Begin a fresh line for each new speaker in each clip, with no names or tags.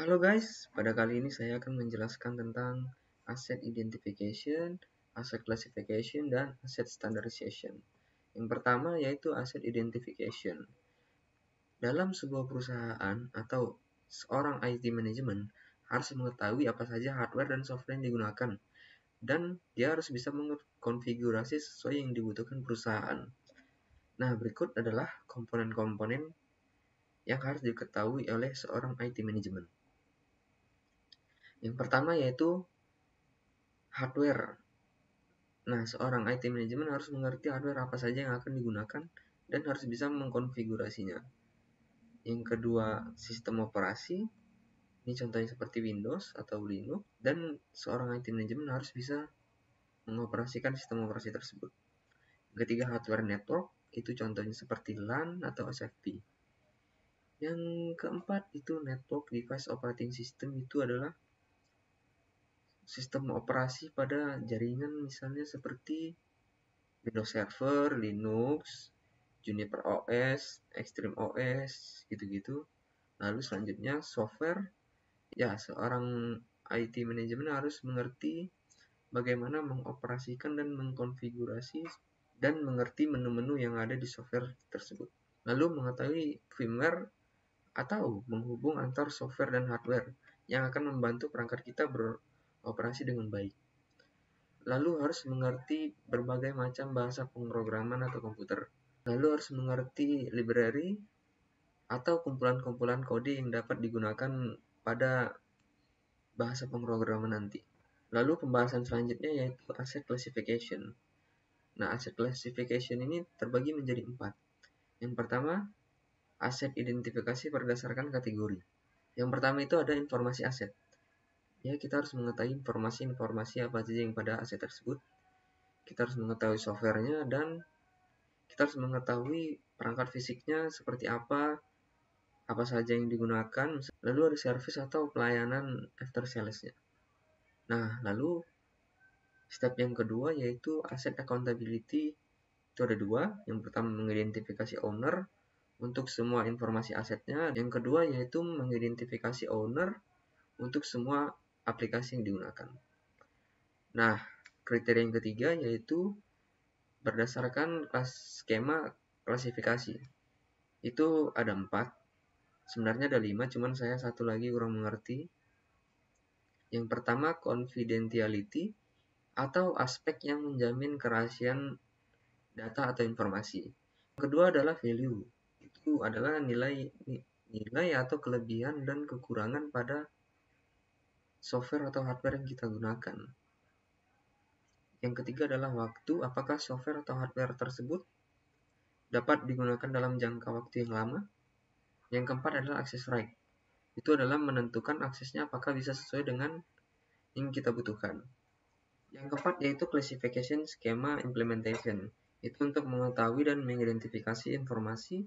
Halo guys, pada kali ini saya akan menjelaskan tentang asset identification, asset classification, dan asset standardization. Yang pertama yaitu asset identification. Dalam sebuah perusahaan atau seorang IT manajemen harus mengetahui apa saja hardware dan software yang digunakan, dan dia harus bisa mengkonfigurasi sesuai yang dibutuhkan perusahaan. Nah, berikut adalah komponen-komponen yang harus diketahui oleh seorang IT manajemen. Yang pertama yaitu hardware. Nah, seorang IT manajemen harus mengerti hardware apa saja yang akan digunakan dan harus bisa mengkonfigurasinya. Yang kedua, sistem operasi. Ini contohnya seperti Windows atau Linux, dan seorang IT manajemen harus bisa mengoperasikan sistem operasi tersebut. Yang ketiga, hardware network. Itu contohnya seperti LAN atau SFP. Yang keempat itu network device operating system. Itu adalah sistem operasi pada jaringan, misalnya seperti Windows Server, Linux, Juniper OS, Extreme OS, gitu-gitu. Lalu selanjutnya software. Ya, seorang IT manajemen harus mengerti bagaimana mengoperasikan dan mengkonfigurasi dan mengerti menu-menu yang ada di software tersebut. Lalu mengetahui firmware atau menghubung antar software dan hardware yang akan membantu perangkat kita beroperasi dengan baik. Lalu harus mengerti berbagai macam bahasa pemrograman atau komputer. Lalu harus mengerti library atau kumpulan-kumpulan kode yang dapat digunakan pada bahasa pemrograman nanti. Lalu pembahasan selanjutnya yaitu asset classification. Nah, asset classification ini terbagi menjadi 4. Yang pertama, aset identifikasi berdasarkan kategori. Yang pertama itu ada informasi aset. Ya, kita harus mengetahui informasi-informasi apa saja yang pada aset tersebut. Kita harus mengetahui softwarenya dan kita harus mengetahui perangkat fisiknya seperti apa saja yang digunakan, lalu ada service atau pelayanan after sales-nya. Nah, lalu step yang kedua yaitu asset accountability. Itu ada 2. Yang pertama mengidentifikasi owner untuk semua informasi asetnya. Yang kedua yaitu mengidentifikasi owner untuk semua aplikasi yang digunakan. Nah, kriteria yang ketiga yaitu berdasarkan skema klasifikasi. Itu ada 4. Sebenarnya ada 5, cuman saya satu lagi kurang mengerti. Yang pertama, confidentiality atau aspek yang menjamin kerahasiaan data atau informasi. Yang kedua adalah value. Itu adalah nilai atau kelebihan dan kekurangan pada software atau hardware yang kita gunakan. Yang ketiga adalah waktu, apakah software atau hardware tersebut dapat digunakan dalam jangka waktu yang lama. Yang keempat adalah access right. Itu adalah menentukan aksesnya apakah bisa sesuai dengan yang kita butuhkan. Yang keempat yaitu classification schema implementation. Itu untuk mengetahui dan mengidentifikasi informasi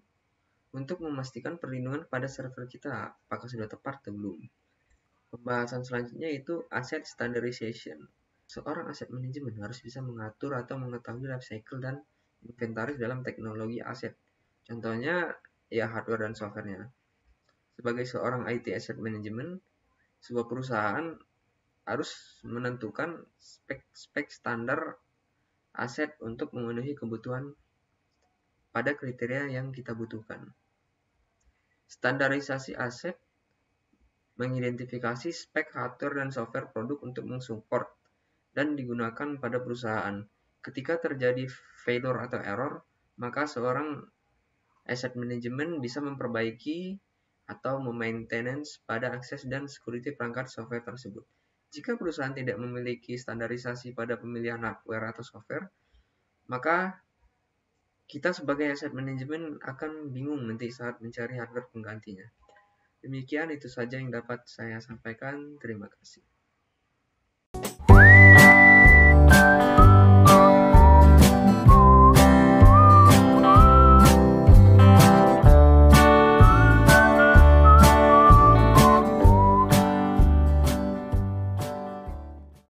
untuk memastikan perlindungan pada server kita apakah sudah tepat atau belum. Pembahasan selanjutnya itu asset standardization. Seorang aset manajemen harus bisa mengatur atau mengetahui life cycle dan inventaris dalam teknologi aset. Contohnya ya hardware dan softwarenya. Sebagai seorang IT asset management, sebuah perusahaan harus menentukan spek standar aset untuk memenuhi kebutuhan pada kriteria yang kita butuhkan. Standarisasi aset mengidentifikasi spek hardware dan software produk untuk mensupport dan digunakan pada perusahaan. Ketika terjadi failure atau error, maka seorang asset management bisa memperbaiki atau memaintenance pada akses dan security perangkat software tersebut. Jika perusahaan tidak memiliki standarisasi pada pemilihan hardware atau software, maka kita sebagai asset management akan bingung nanti saat mencari hardware penggantinya. Demikian itu saja yang dapat saya sampaikan. Terima kasih.